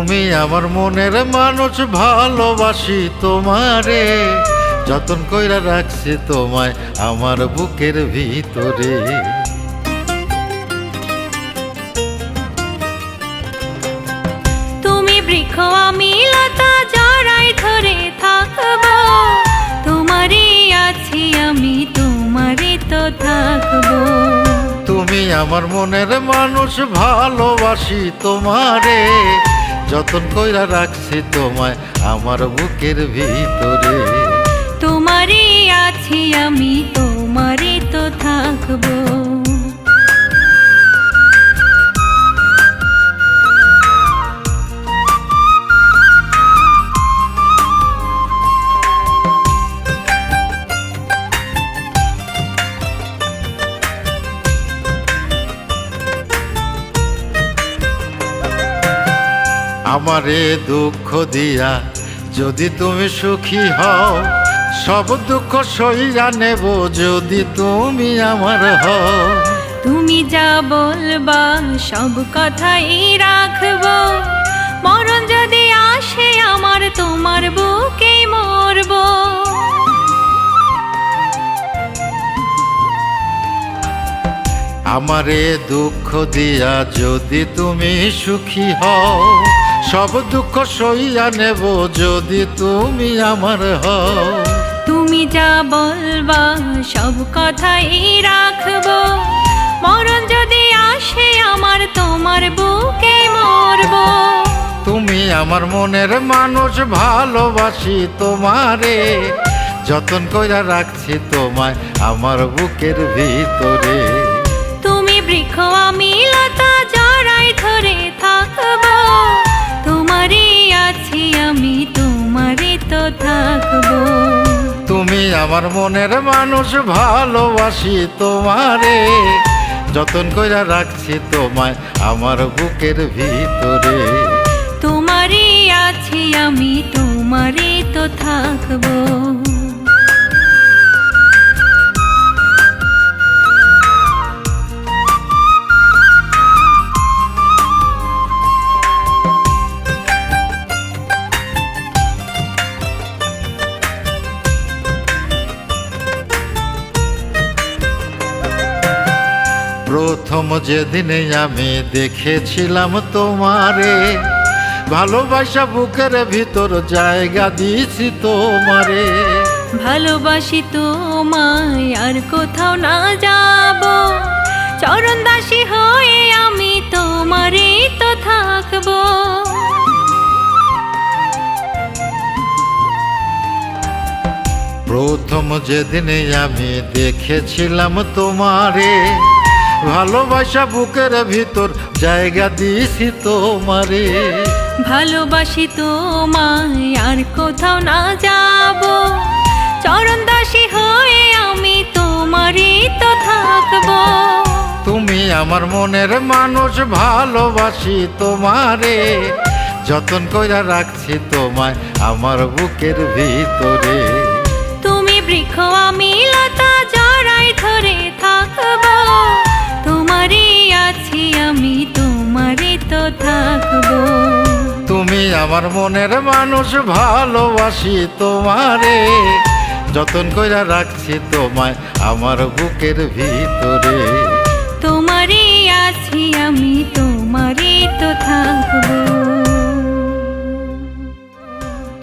তুমি আমার মনের মানুষ, ভালোবাসি তোমারে, যতন কইরা রাখছি তোমায় আমার বুকের ভিতরে। তুমি বৃক্ষ আমি লতা, জড়াই ধরে থাকবো, তোমারই আছি আমি, তোমারই তো থাকবো। তুমি আমার মনের মানুষ, ভালোবাসি তোমারে, যতন কইরা রাখছি তোমায় আমার বুকের ভিতরে। তোমারই আছি আমি, তোমারই তো থাকবো। আমারে দুঃখ দিয়া যদি তুমি সুখী হও, সব দুঃখ সইয়া নেব যদি তুমি আমার হও। তুমি যা বলবা সব কথাই রাখবো, মরণ যদি আসে আমার, তোমার বুকেই মরবো। আমারে দুঃখ দিয়া যদি তুমি সুখী হও, সব দুঃখ সইয়া নেব যদি তুমি আমার হও। তুমি যা বলবা সব কথাই রাখবো, মরণ যদি আসে আমার, তোমার বুকে মরবো। তুমি আমার মনের মানুষ, ভালোবাসি তোমারে, যতন কইরা রাখছি তোমায় আমার বুকের ভিতরে। তুমি বৃক্ষ আমি লতা, জড়াই ধরে থাকবো, তোমারই আছি আমি, তোমারই তো থাকবো। তুমি আমার মনের মানুষ, ভালোবাসি তোমারে, যতন কইরা রাখছি তোমায় আমার বুকের ভিতরে। তোমারই আছি আমি, তোমারই তো থাকবো। প্রথম যেদিনে আমি দেখেছিলাম তোমারে, ভালোবাসা বুকের ভিতর জায়গা দিয়েছি তোমারে। ভালোবাসি তোমায় আর কোথাও না যাব, চরণ দাসী হয়ে আমি তোমারই তো থাকবো। প্রথম যেদিনে আমি দেখেছিলাম তোমারে, ভালোবাসা বুকের ভিতর জায়গা দিয়েছি তোমারে। ভালোবাসি তোমায় আর কোথাও না যাব, চরণ দাসী হয়ে আমি তোমারই তো থাকবো। তুমি আমার মনের মানুষ, ভালোবাসি তোমারে, যতন কইরা রাখছি তোমায় আমার বুকের ভিতরে। তুমি বৃক্ষ আমি লতা, জড়াই ধরে থাকবো, তোমারই আছি আমি, তোমারই তো থাকবো। তুমি আমার মনের মানুষ, ভালোবাসি তোমারে, যতন কইরা রাখছি তোমায় আমার বুকের ভিতরে। তোমারই আছি আমি, তোমারই তো থাকবো।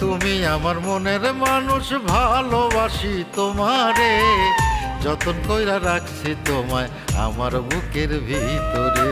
তুমি আমার মনের মানুষ, ভালোবাসি তোমারে, যতন কইরা রাখছি তোমায় আমার বুকের ভিতরে।